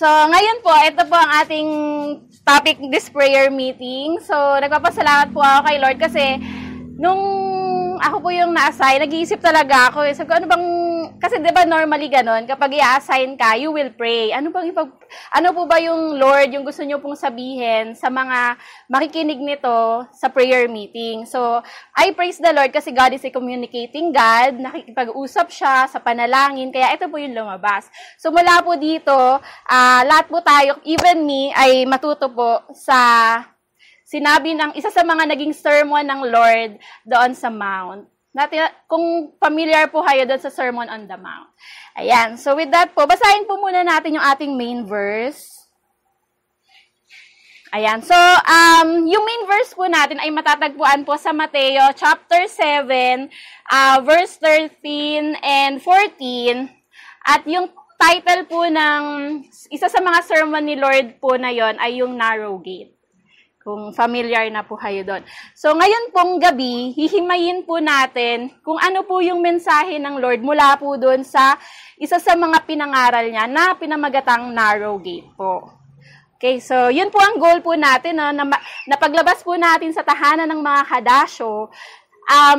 So, ngayon po, ito po ang ating topic this prayer meeting. So, nagpapasalamat po ako kay Lord kasi nung ako po yung na-assign, nag-iisip talaga ako. Sabi ko, ano bang, kasi diba normally ganon, kapag i-assign ka, you will pray. Ano po ba yung Lord, yung gusto nyo pong sabihin sa mga makikinig nito sa prayer meeting? So, I praise the Lord kasi God is a communicating God, nakikipag-usap siya sa panalangin, kaya ito po yung lumabas. So, mula po dito, lahat po tayo, even me, ay matuto po sa sinabi ng isa sa mga naging sermon ng Lord doon sa Mount. Kung familiar po kayo doon sa Sermon on the Mount. Ayan. So with that po, basahin po muna natin yung ating main verse. Ayan. So, yung main verse po natin ay matatagpuan po sa Mateo chapter 7, verse 13 and 14. At yung title po ng isa sa mga sermon ni Lord po na yon ay yung Narrow Gate. Kung familiar na po kayo doon. So, ngayon pong gabi, hihimayin po natin kung ano po yung mensahe ng Lord mula po doon sa isa sa mga pinangaral niya na pinamagatang Narrow Gate po. Okay, so yun po ang goal po natin, na paglabas po natin sa tahanan ng mga kadasyo,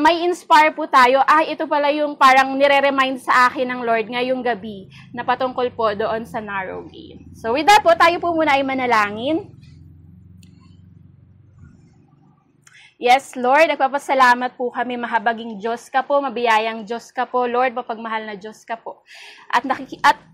may inspire po tayo, ito pala yung parang nire-remind sa akin ng Lord ngayong gabi na patungkol po doon sa Narrow Gate. So, with that po, tayo po muna ay manalangin. Yes, Lord, nagpapasalamat po kami, mahabaging Diyos ka po, mabiyayang Diyos ka po, Lord, mapagmahal na Diyos ka po. At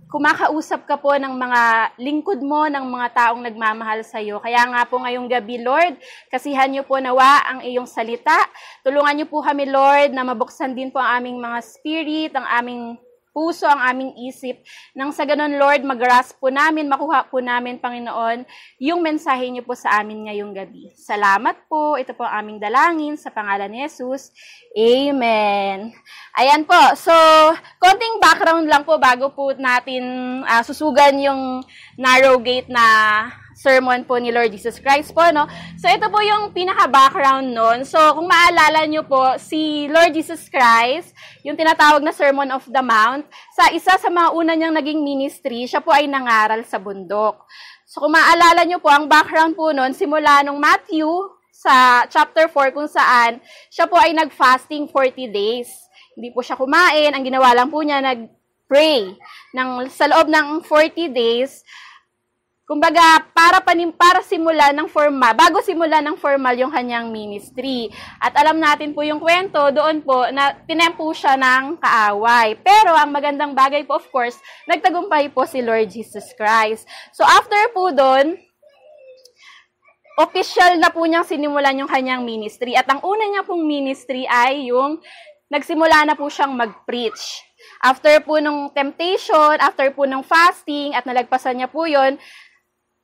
kumakausap ka po ng mga lingkod mo, ng mga taong nagmamahal sa iyo. Kaya nga po ngayong gabi, Lord, kasihan niyo po nawa ang iyong salita. Tulungan niyo po kami, Lord, na mabuksan din po ang aming mga spirit, ang aming puso, ang aming isip. Nang sa ganun, Lord, mag-grasp po namin, makuha po namin, Panginoon, yung mensahe niyo po sa amin ngayong gabi. Salamat po. Ito po ang aming dalangin sa pangalan ni Jesus. Amen. Ayan po. So, konting background lang po bago po natin susugan yung Narrow Gate na sermon po ni Lord Jesus Christ po, no? So, ito po yung pinaka-background nun. So, kung maalala nyo po, si Lord Jesus Christ, yung tinatawag na Sermon of the Mount, sa isa sa mga una niyang naging ministry, siya po ay nangaral sa bundok. So, kung maalala nyo po, ang background po nun, simula nung Matthew, sa chapter 4, kung saan, siya po ay nag-fasting 40 days. Hindi po siya kumain, ang ginawa lang po niya, nag-pray. Sa loob ng 40 days, kumbaga, para simulan ng formal, bago simulan ng formal yung kanyang ministry. At alam natin po yung kwento, doon po, na tinempo siya ng kaaway. Pero ang magandang bagay po, of course, nagtagumpay po si Lord Jesus Christ. So, after po doon, official na po niyang sinimulan yung kanyang ministry. At ang una niya pong ministry ay yung nagsimula na po siyang mag-preach. After po nung temptation, after po nung fasting, at nalagpasan niya po yon,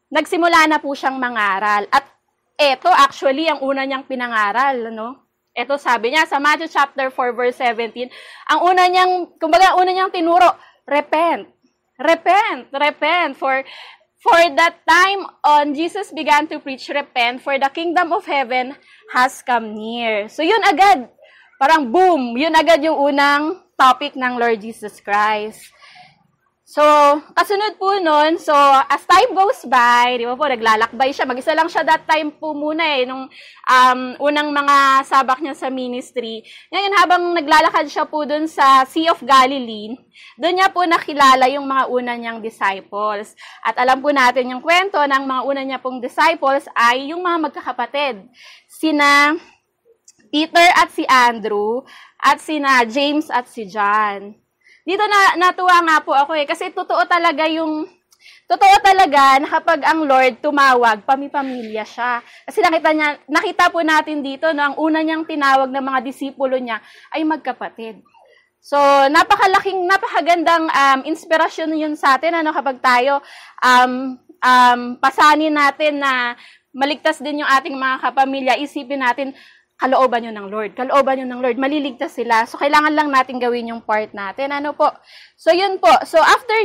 nagsimula na po siyang mangaral. At eto, actually, ang una niyang pinangaral, no? Eto, sabi niya, sa Matthew chapter 4, verse 17, ang una niyang tinuro, repent. Repent. Repent. For that time on, Jesus began to preach, repent, for the kingdom of heaven has come near. So, yun agad. Parang boom. Yun agad yung unang topic ng Lord Jesus Christ. So, kasunod po nun, so, as time goes by, di ba po, naglalakbay siya. Mag-isa lang siya that time po muna nung unang mga sabak niya sa ministry. Ngayon, habang naglalakad siya po dun sa Sea of Galilee, dun niya po nakilala yung mga una niyang disciples. At alam po natin yung kwento ng mga una niya pong disciples ay yung mga magkakapatid. Sina Peter at si Andrew, at sina James at si John. Dito natuwa nga po ako kasi totoo talaga na kapag ang Lord tumawag, pamipamilya siya. Kasi nakita po natin dito na ang una niyang tinawag ng mga disipulo niya ay magkapatid. So, napakagandang inspirasyon yun sa atin, kapag tayo pasanin natin na maligtas din yung ating mga kapamilya, isipin natin, kalooban yun ng Lord. Kalooban yun ng Lord. Maliligtas sila. So, kailangan lang natin gawin yung part natin. Ano po? So, yun po. So, after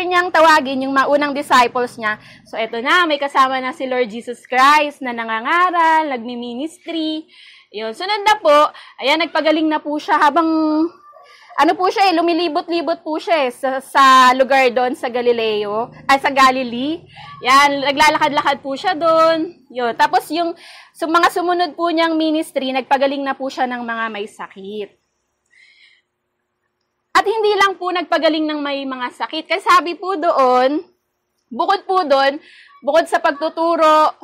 niyang tawagin yung maunang disciples niya, so, eto na, may kasama na si Lord Jesus Christ na nangangaral, nagmi-ministry. Yun. Sunod na po, ayan, nagpagaling na po siya habang ano po siya lumilibot-libot po siya sa lugar doon sa sa Galilee. Yan, naglalakad-lakad po siya doon. Yun. Tapos yung mga sumunod po niyang ministry, nagpagaling na po siya ng mga may sakit. At hindi lang po nagpagaling ng may mga sakit. Kasi sabi po doon, bukod sa pagtuturo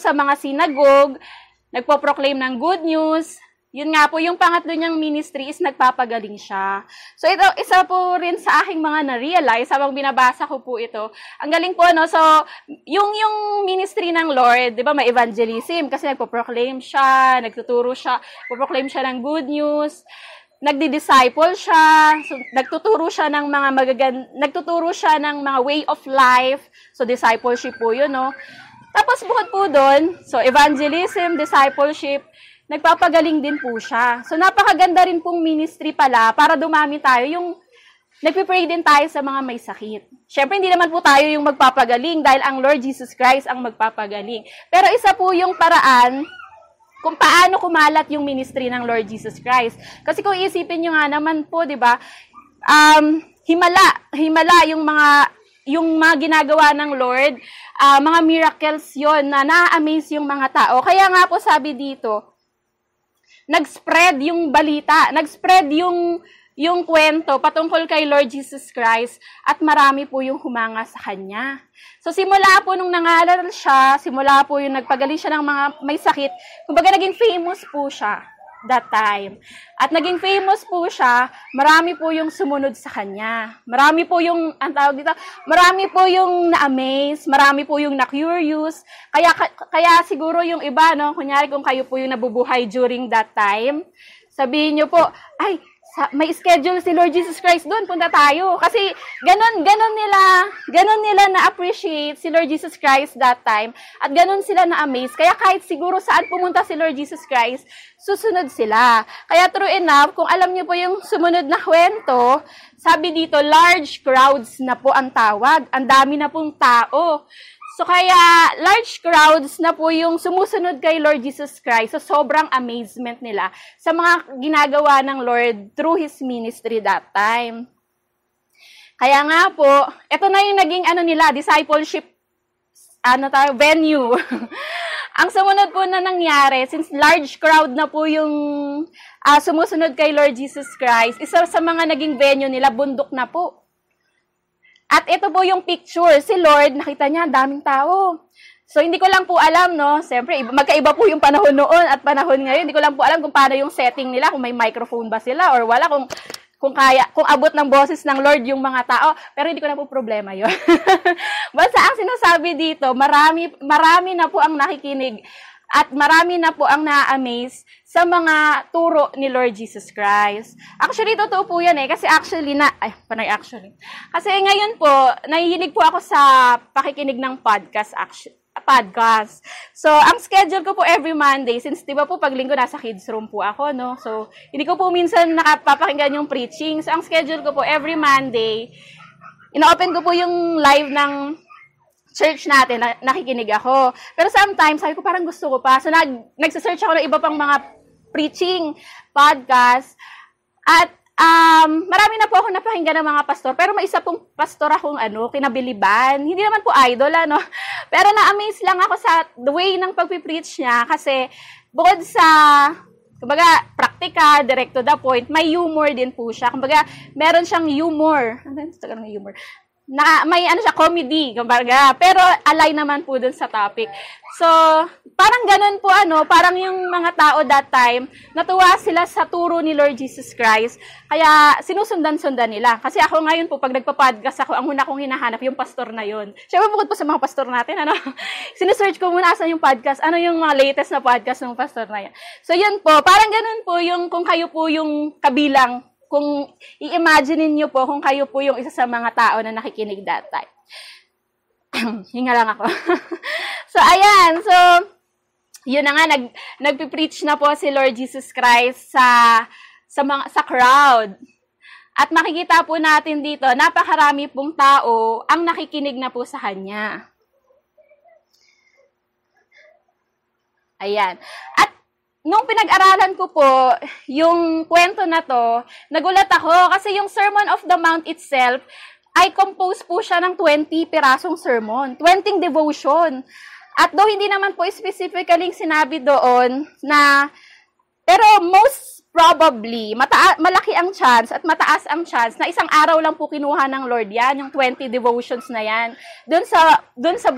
sa mga sinagog, nagpo-proclaim ng good news. Yun nga po, yung pangatlo niyang ministry is nagpapagaling siya. So ito, isa po rin sa aking mga na-realize habang binabasa ko po ito. Ang galing po, no? So, yung ministry ng Lord, di ba, may evangelism kasi nagpo-proclaim siya, nagtuturo siya, nagpo-proclaim siya ng good news, nagdi-disciple siya, so, nagtuturo siya ng mga way of life. So, discipleship po yun, no? Tapos, bukod po doon, so, evangelism, discipleship, nagpapagaling din po siya. So, napakaganda rin pong ministry pala para dumami tayo. Yung nagpipray din tayo sa mga may sakit. Siyempre, hindi naman po tayo yung magpapagaling dahil ang Lord Jesus Christ ang magpapagaling. Pero isa po yung paraan kung paano kumalat yung ministry ng Lord Jesus Christ. Kasi kung isipin nyo nga naman po, di ba, himala yung mga ginagawa ng Lord, mga miracles yon na na-amaze yung mga tao. Kaya nga po sabi dito, nag-spread yung balita, nag-spread yung kwento patungkol kay Lord Jesus Christ at marami po yung humanga sa Kanya. So, simula po nung nangaral siya, simula po yung nagpagaling siya ng mga may sakit, kumbaga naging famous po siya that time. At naging famous po siya, marami po yung sumunod sa Kanya. Marami po yung, marami po yung na-amaze, marami po yung na-curious. Kaya siguro yung iba, no, kunyari kung kayo po yung nabubuhay during that time, sabihin nyo po, ay, may schedule si Lord Jesus Christ doon, punta tayo. Kasi ganon nila na-appreciate si Lord Jesus Christ that time. At ganon sila na-amaze. Kaya kahit siguro saan pumunta si Lord Jesus Christ, susunod sila. Kaya true enough, kung alam niyo po yung sumunod na kwento, sabi dito, large crowds na po ang tawag. Ang dami na pong tao. So, kaya large crowds na po yung sumusunod kay Lord Jesus Christ. So, sobrang amazement nila sa mga ginagawa ng Lord through His ministry that time. Kaya nga po, ito na yung naging discipleship venue. Ang sumunod po na nangyari, since large crowd na po yung sumusunod kay Lord Jesus Christ, isa sa mga naging venue nila, bundok na po. At ito po yung picture. Si Lord, nakita niya, daming tao. So, hindi ko lang po alam, no? Siyempre, magkaiba po yung panahon noon at panahon ngayon. Hindi ko lang po alam kung paano yung setting nila, kung may microphone ba sila or wala, kung abot ng boses ng Lord yung mga tao. Pero hindi ko na po problema yun. Basta ang sinasabi dito, marami na po ang nakikinig at marami na po ang na-amaze sa mga turo ni Lord Jesus Christ. Actually, totoo po yan Kasi Kasi ngayon po, nahihilig po ako sa pakikinig ng podcast. So, ang schedule ko po every Monday, since di ba po pag linggo nasa kids room po ako, no? So, hindi ko po minsan nakapapakinggan yung preaching. So, ang schedule ko po every Monday, ina-open ko po yung live ng church natin, nakikinig ako. Pero sometimes, sabi ko parang gusto ko pa. So, nagsa-search ako ng iba pang mga preaching, podcast, at marami na po ako napakinggan ng mga pastor. Pero may isa pong pastor akong kinabiliban. Hindi naman po idol, Pero na-amaze lang ako sa the way ng pagpipreach niya kasi bukod sa kumbaga, practical, direct to the point, may humor din po siya. Kumbaga, meron siyang humor. Ano yung humor? Na may comedy, kumbaga, pero align naman po dun sa topic. So, parang ganun po parang yung mga tao that time, natuwa sila sa turo ni Lord Jesus Christ, kaya sinusundan-sundan nila. Kasi ako ngayon po, pag nagpa-podcast ako, ang una kong hinahanap yung pastor na yun. Siyempre, bukod po sa mga pastor natin, sinesearch ko muna saan yung podcast, ano yung mga latest na podcast ng pastor na yan. So, yun po, parang ganun po yung, kung kayo po yung kabilang, kung i-imagine niyo po kung kayo po yung isa sa mga tao na nakikinig that time. Hinga lang ako. So, ayan. So, yun na nga, nagpipreach na po si Lord Jesus Christ sa crowd. At makikita po natin dito, napakarami pong tao ang nakikinig na po sa Kanya. Ayan. At nung pinag-aralan ko po yung kwento na to, nagulat ako kasi yung Sermon of the Mount itself ay compose po siya ng 20 pirasong sermon, 20 devotion. At though hindi naman po specifically sinabi doon na, pero most probably, malaki ang chance at mataas ang chance na isang araw lang po kinuha ng Lord yan, yung 20 devotions na yan, doon sa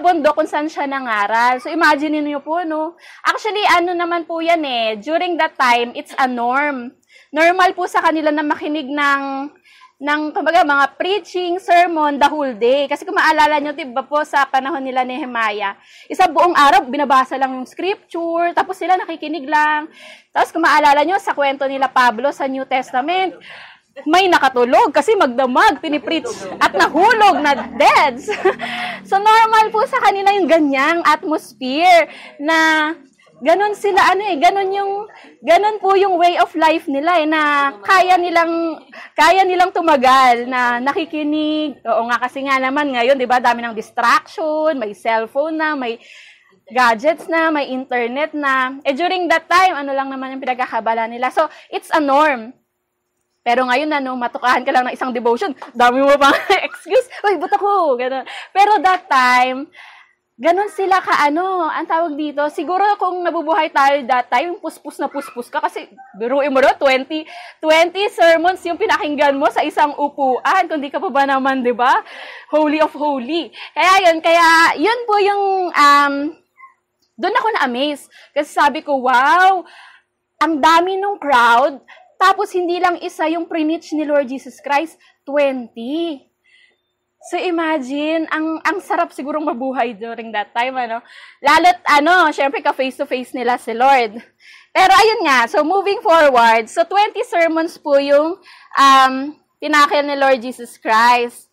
bundok kung saan siya nangaral. So, imagine niyo po, no? Actually, ano naman po yan during that time, it's a norm. Normal po sa kanila na makinig ng kumbaga, mga preaching, sermon, the whole day. Kasi kung maalala nyo, diba po, sa panahon nila ni Nehemiah, isang buong araw, binabasa lang yung scripture, tapos sila nakikinig lang. Tapos kung maalala nyo, sa kwento nila Pablo sa New Testament, may nakatulog kasi magdamag, pinipreach at nahulog na dead. So, normal po sa kanila yung ganyang atmosphere na ganon sila, ganon po yung way of life nila na kaya nilang tumagal, na nakikinig. Oo nga, kasi nga naman ngayon, di ba, dami ng distraction, may cellphone na, may gadgets na, may internet na. During that time, ano lang naman yung pinagkakabala nila. So, it's a norm. Pero ngayon matukahan ka lang ng isang devotion, dami mo pang excuse, uy, buta ko, gano'n. Pero that time, ganon sila ang tawag dito, siguro kung nabubuhay tayo that time, puspus ka, kasi biruin mo 20 sermons yung pinakinggan mo sa isang upuan, kung di ka pa ba naman, di ba? Holy of holy. Kaya yun po yung, doon ako na-amaze. Kasi sabi ko, wow, ang dami nung crowd, tapos hindi lang isa yung preach ni Lord Jesus Christ, 20. So imagine, ang sarap sigurong mabuhay during that time, Lalo't, syempre ka-face-to-face nila si Lord. Pero ayun nga, so moving forward, so 20 sermons po yung tinakil ni Lord Jesus Christ.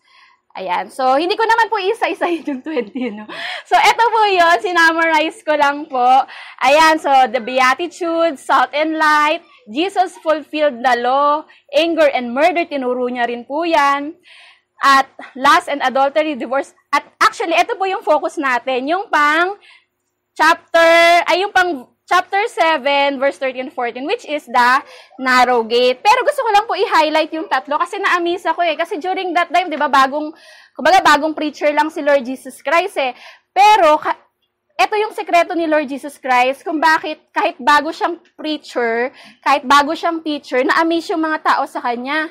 Ayan, so hindi ko naman po isa-isahin yung 20, So eto po yun, sinamarize ko lang po. Ayan, so the Beatitudes, Salt and Light, Jesus fulfilled the law, anger and murder, tinuro niya rin po yan. At lust and adultery, divorce. At actually, ito po yung focus natin. Yung pang chapter 7, verse 13 and 14, which is the narrow gate. Pero gusto ko lang po i-highlight yung tatlo kasi na-amaze ako Kasi during that time, di ba, bagong preacher lang si Lord Jesus Christ Pero, ito yung sekreto ni Lord Jesus Christ kung bakit kahit bago siyang preacher, kahit bago siyang teacher, na-amaze yung mga tao sa kanya.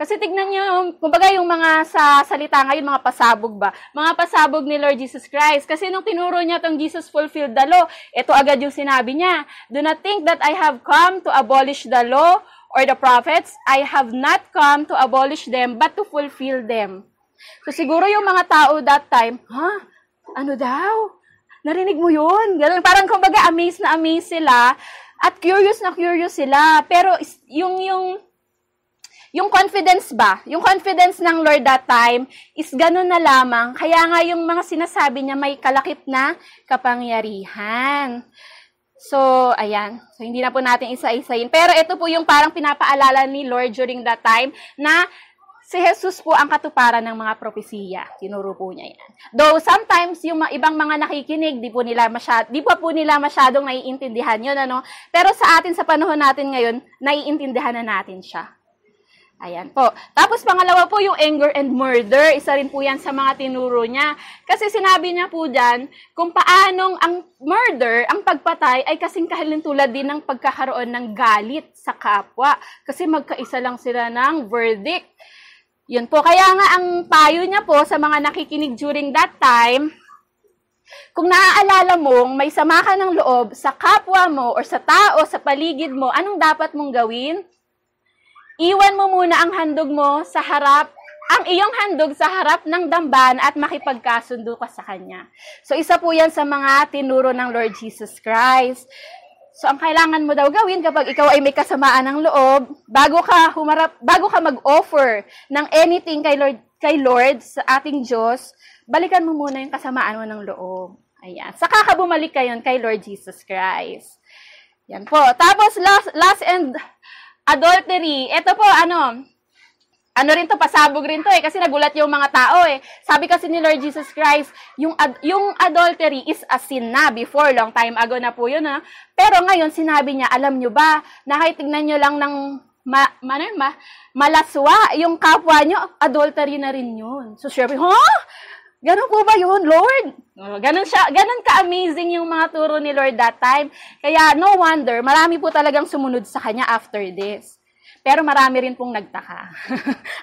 Kasi tignan nyo, kumbaga yung mga sa salita ngayon, mga pasabog ba? Mga pasabog ni Lord Jesus Christ. Kasi nung tinuro niya tong Jesus fulfilled the law, ito agad yung sinabi niya, do not think that I have come to abolish the law or the prophets. I have not come to abolish them, but to fulfill them. So siguro yung mga tao that time, ano daw? Narinig mo yun? Ganun, parang kumbaga amazed na amazed sila at curious na curious sila. Pero yung confidence ba? Yung confidence ng Lord that time is ganun na lamang. Kaya nga yung mga sinasabi niya may kalakip na kapangyarihan. So, ayan. So, hindi na po natin isa-isayin. Pero ito po yung parang pinapaalala ni Lord during that time na si Jesus po ang katuparan ng mga propesiya. Tinuro po niya yan. Though sometimes yung ibang mga nakikinig, di pa po nila masyadong naiintindihan yun, Pero sa atin, sa panahon natin ngayon, naiintindihan na natin siya. Ayan po. Tapos pangalawa po yung anger and murder. Isa rin po yan sa mga tinuro niya. Kasi sinabi niya po dyan, kung paanong ang murder, ang pagpatay, ay kasing kahilintulad din ng pagkakaroon ng galit sa kapwa. Kasi magkaisa lang sila ng verdict. Yun po. Kaya nga ang payo niya po sa mga nakikinig during that time, kung naaalala mong may sama ka ng loob sa kapwa mo or sa tao, sa paligid mo, anong dapat mong gawin? Iwan mo muna ang handog mo sa harap, ang iyong handog sa harap ng damban at makipagkasundo ka sa kanya. So isa po yan sa mga tinuro ng Lord Jesus Christ. So, ang kailangan mo daw gawin kapag ikaw ay may kasamaan ng loob, bago ka mag-offer ng anything kay Lord sa ating Diyos, balikan mo muna yung kasamaan mo ng loob. Ayan. Saka ka bumalik kayon kay Lord Jesus Christ. Yan po. Tapos, lust and adultery. Ito po, ano rin to, pasabog rin to kasi nagulat yung mga tao Sabi kasi ni Lord Jesus Christ, yung adultery is a sin na before, long time ago na po yun Pero ngayon, sinabi niya, alam nyo ba, nakitignan nyo lang ng malaswa, yung kapwa nyo, adultery na rin yun. So, syempre, ganun po ba yun, Lord? Ganun ka-amazing yung mga turo ni Lord that time. Kaya, no wonder, marami po talagang sumunod sa kanya after this. Pero marami rin pong nagtaka.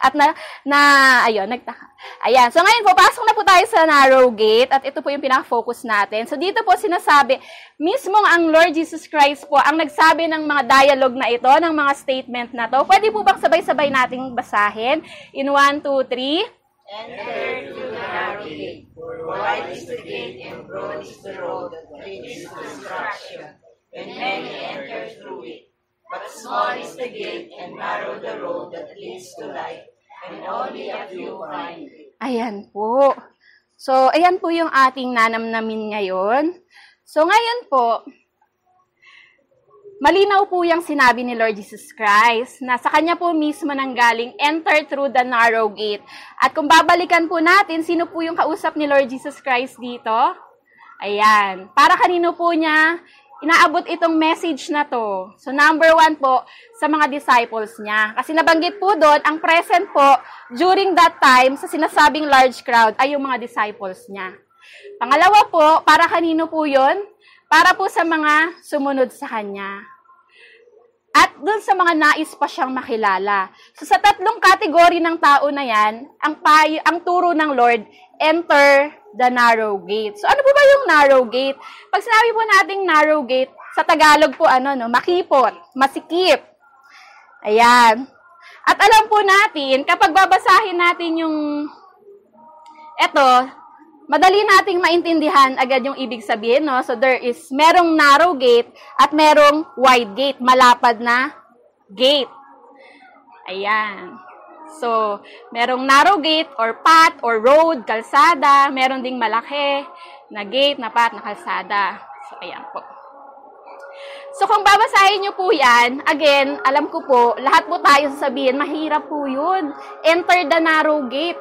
At nagtaka. Ayan. So ngayon po, pasok na po tayo sa narrow gate. At ito po yung pinaka-focus natin. So dito po sinasabi, mismong ang Lord Jesus Christ po, ang nagsabi ng mga dialogue na ito, ng mga statement na to. Pwede po bang sabay-sabay nating basahin? In 1, 2, 3. Enter through the narrow gate, for wide is the gate and broad is the road that leads to destruction, and many enter through it. But small is the gate and narrow the road that leads to life, and only a few find it. Ayan po. So, ayan po yung ating nanamnamin ngayon. So, ngayon po, malinaw po yung sinabi ni Lord Jesus Christ na sa kanya po mismo nanggaling, enter through the narrow gate. At kung babalikan po natin, sino po yung kausap ni Lord Jesus Christ dito? Ayan. Para kanino po niya inaabot itong message na to? So, number 1 po, sa mga disciples niya. Kasi nabanggit po doon, ang present po, during that time, sa sinasabing large crowd, ay yung mga disciples niya. Pangalawa po, para kanino po yun? Para po sa mga sumunod sa kanya. At doon sa mga nais pa siyang makilala. So, sa tatlong kategory ng tao na yan, ang turo ng Lord, enter the narrow gate. So, ano po ba yung narrow gate? Pag sinabi po nating narrow gate, sa Tagalog po, makipot, masikip. Ayan. At alam po natin, kapag babasahin natin madali nating maintindihan agad yung ibig sabihin, no? So, merong narrow gate at merong wide gate, malapad na gate. Ayan. So, merong narrow gate or path or road, kalsada. Meron ding malaki na gate, na path, na kalsada. So, ayan po. So, kung babasahin nyo po yan, again, alam ko po, lahat po tayo sasabihin, mahirap po yun. Enter the narrow gate.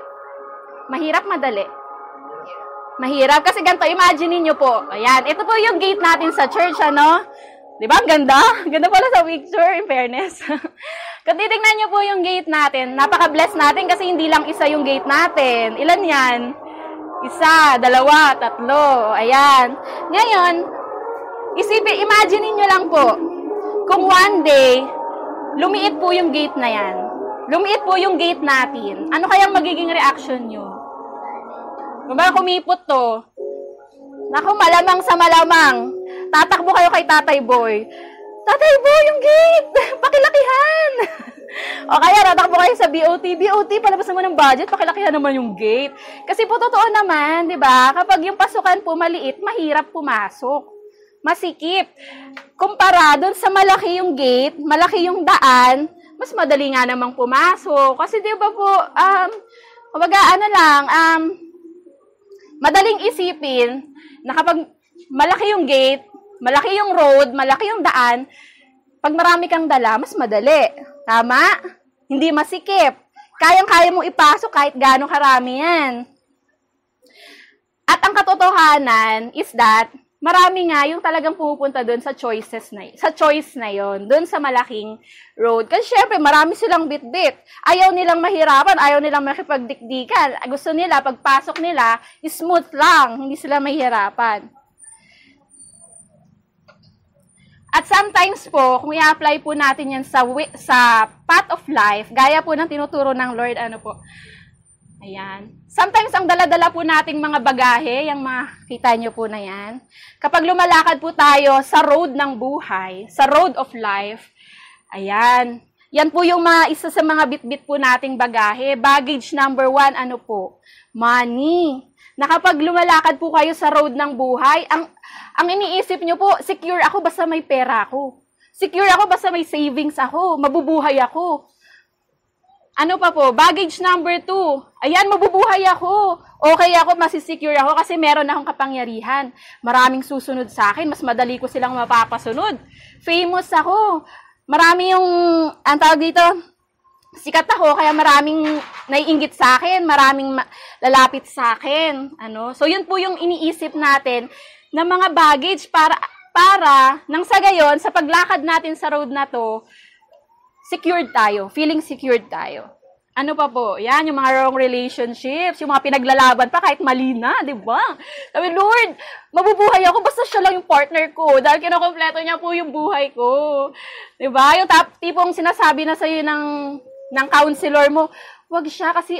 Mahirap, madali. Mahirap. Kasi ganito, imagine niyo po. Ayan, ito po yung gate natin sa church, Di ba? Ang ganda. Ganda pala sa picture, in fairness. Kung titignan nyo po yung gate natin, napaka-bless natin kasi hindi lang isa yung gate natin. Ilan yan? 1, 2, 3. Ayan. Ngayon, imagine nyo lang po, kung one day, lumiit po yung gate na yan. Lumiit po yung gate natin. Ano kayang magiging reaction nyo? Kung ba kumipot to, naku, malamang sa malamang, tatakbo kayo kay Tatay Boy. Tatay Boy, yung gate! Pakilakihan! O kaya, tatakbo kayo sa BOT. BOT, palabas naman ng budget, pakilakihan naman yung gate. Kasi po, totoo naman, di ba? Kapag yung pasukan po maliit, mahirap pumasok. Masikip. Kumpara doon sa malaki yung gate, malaki yung daan, mas madali nga namang pumasok. Kasi di ba po, madaling isipin na kapag malaki yung gate, malaki yung road, malaki yung daan, pag marami kang dala, mas madali. Tama? Hindi masikip. Kayang-kaya mong ipasok kahit gaano karami yan. At ang katotohanan is that, marami nga yung talagang pumupunta doon sa choice na yon, doon sa malaking road. Kasi syempre, marami silang bit-bit. Ayaw nilang mahirapan, ayaw nilang makipagdikdikan. Gusto nila, pagpasok nila, smooth lang, hindi sila mahirapan. At sometimes po, kung i-apply po natin yan sa path of life, gaya po ng tinuturo ng Lord, ayan. Sometimes, ang dala-dala po nating mga bagahe, yung makita nyo po na yan. Kapag lumalakad po tayo sa road ng buhay, sa road of life, ayan. Yan po yung isa sa mga bit-bit po nating bagahe. Baggage number 1, money. Na kapag lumalakad po kayo sa road ng buhay, ang iniisip nyo po, secure ako basta may pera ako. Secure ako basta may savings ako. Mabubuhay ako. Ano pa po? Baggage number 2. Ayan, mabubuhay ako. Okay ako, masisecure ako kasi meron akong kapangyarihan. Maraming susunod sa akin. Mas madali ko silang mapapasunod. Famous ako. Marami yung, ang tawag dito, sikat ako, kaya maraming naiinggit sa akin, maraming lalapit sa akin. So, yun po yung iniisip natin na mga baggage para nang sa gayon, sa paglakad natin sa road na to, secured tayo, feeling secured tayo. Ano pa po? Yan, yung mga wrong relationships, yung mga pinaglalaban pa kahit mali na, di ba? Sabi, Lord, mabubuhay ako, basta siya lang yung partner ko, dahil kinokompleto niya po yung buhay ko. Di ba? Yung tipong sinasabi na sa'yo ng counselor mo, wag siya kasi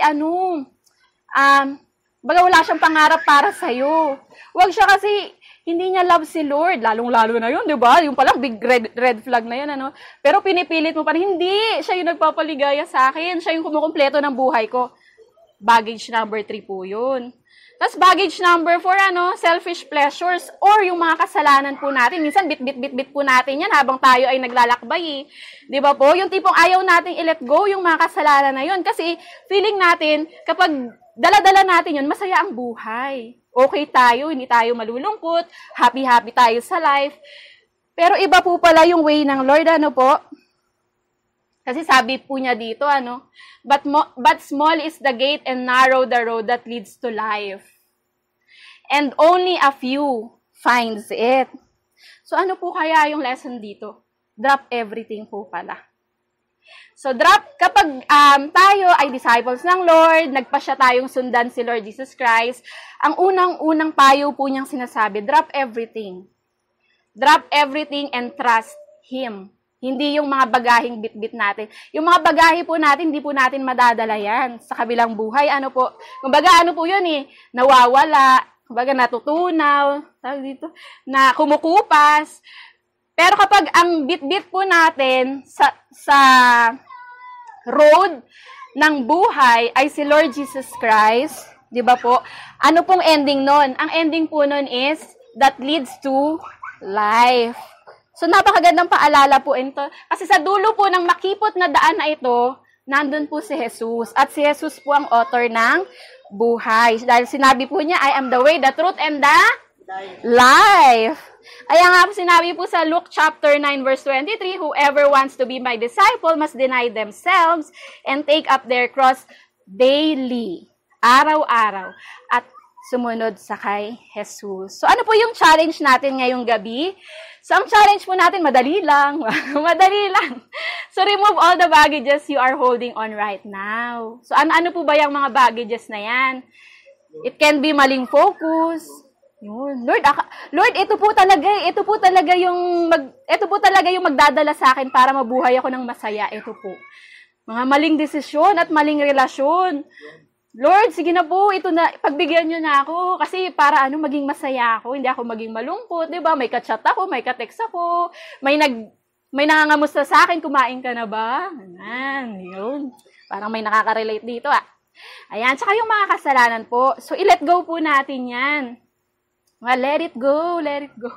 baga wala siyang pangarap para sa'yo. Wag siya kasi hindi niya love si Lord. Lalong-lalo na yun, di ba? Yung palang big red flag na yun, Pero pinipilit mo pa rin, hindi. Siya yung nagpapaligaya sa akin. Siya yung kumukumpleto ng buhay ko. Baggage number 3 po yun. Tapos baggage number 4, selfish pleasures or yung mga kasalanan po natin. Minsan, bit po natin yan habang tayo ay naglalakbay. Di ba po? Yung tipong ayaw nating i-let go yung mga kasalanan na yun. Kasi feeling natin, kapag dala-dala natin yun, masaya ang buhay. Okay tayo, hindi tayo malulungkot, happy-happy tayo sa life. Pero iba po pala yung way ng Lord, po? Kasi sabi po niya dito, But small is the gate and narrow the road that leads to life. And only a few finds it. So ano po kaya yung lesson dito? Drop everything po pala. So, kapag tayo ay disciples ng Lord, nagpasya tayong sundan si Lord Jesus Christ, ang unang-unang payo po niyang sinasabi, drop everything. Drop everything and trust Him. Hindi yung mga bagaheng bit-bit natin. Yung mga bagahe po natin, hindi po natin madadala yan sa kabilang buhay. Kumbaga, po yun nawawala, kumbaga natutunaw, na kumukupas. Pero kapag ang bit-bit po natin sa road ng buhay ay si Lord Jesus Christ, di ba po? Ano pong ending nun? Ang ending po nun is that leads to life. So, napakagandang paalala po ito. Kasi sa dulo po ng makipot na daan na ito, nandun po si Jesus. At si Jesus po ang author ng buhay. Dahil sinabi po niya, I am the way, the truth, and the life. Kaya nga po sinabi po sa Luke chapter 9 verse 23, whoever wants to be my disciple must deny themselves and take up their cross daily, araw-araw, at sumunod sa kay Jesus. So ano po yung challenge natin ngayong gabi? So ang challenge po natin, madali lang. Madali lang. So remove all the baggages you are holding on right now. So ano po ba yung mga baggages na yan? It can be maling focus. Yun. Lord, ito po talaga yung magdadala sa akin para mabuhay ako ng masaya. Ito po. Mga maling desisyon at maling relasyon. Lord, sige na po, ito na, pagbigyan niyo na ako. Kasi para maging masaya ako, hindi ako maging malungkot, di ba? May ka-chat ako, may ka-text ako, may nangangamusta sa akin, kumain ka na ba? Ayan, yun. Parang may nakaka-relate dito, Ayan, tsaka yung mga kasalanan po. So, i-let go po natin yan. Let it go, let it go.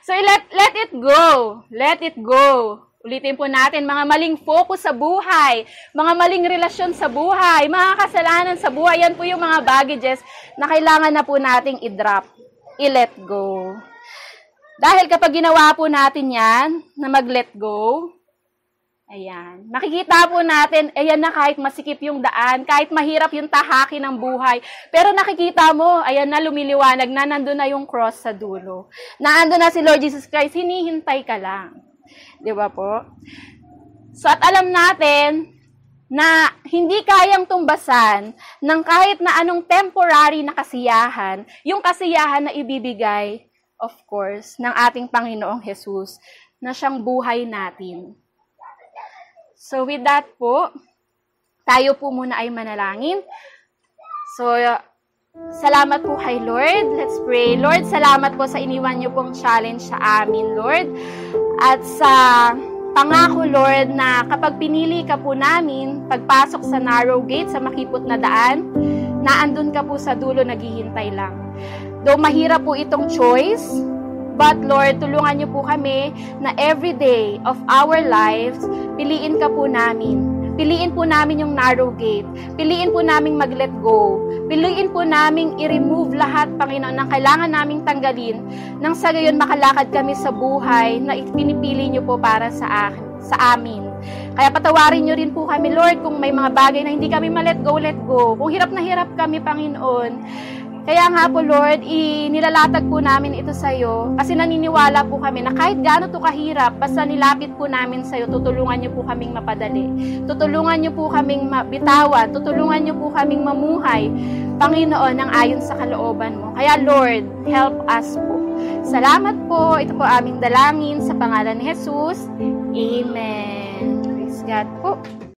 So, let it go. Let it go. Ulitin po natin, mga maling focus sa buhay, mga maling relasyon sa buhay, mga kasalanan sa buhay, yan po yung mga baggages na kailangan na po nating i-drop, i-let go. Dahil kapag ginawa po natin yan, na mag-let go, ayan, makikita po natin, ayan na kahit masikip yung daan, kahit mahirap yung tahaki ng buhay, pero nakikita mo, ayan na lumiliwanag na, nandun na yung cross sa dulo. Naandun na si Lord Jesus Christ, hinihintay ka lang. Di ba po? So, at alam natin na hindi kayang tumbasan ng kahit na anong temporary na kasiyahan, yung kasiyahan na ibibigay, of course, ng ating Panginoong Jesus, na siyang buhay natin. So, with that po, tayo po muna ay manalangin. So, salamat po kay Lord. Let's pray. Lord, salamat po sa iniwan niyo pong challenge sa amin, Lord. At sa pangako, Lord, na kapag pinili ka po namin, pagpasok sa narrow gate, sa makipot na daan, naandun ka po sa dulo, naghihintay lang. Though mahirap po itong choice, but Lord, tulungan niyo po kami na every day of our lives, piliin ka po namin. Piliin po namin yung narrow gate. Piliin po namin mag-let go. Piliin po namin i-remove lahat, Panginoon, ng kailangan naming tanggalin nang sa gayon makalakad kami sa buhay na pinipili niyo po para sa amin. Kaya patawarin nyo rin po kami, Lord, kung may mga bagay na hindi kami ma-let go, let go. Kung hirap na hirap kami, Panginoon. Kaya nga po, Lord, nilalatag po namin ito sa iyo kasi naniniwala po kami na kahit gaano to kahirap, basta nilapit po namin sa iyo, tutulungan niyo po kaming mapadali. Tutulungan niyo po kaming mabitawan. Tutulungan niyo po kaming mamuhay, Panginoon, ng ayon sa kalooban mo. Kaya, Lord, help us po. Salamat po. Ito po aming dalangin sa pangalan ni Jesus. Amen. Praise God po.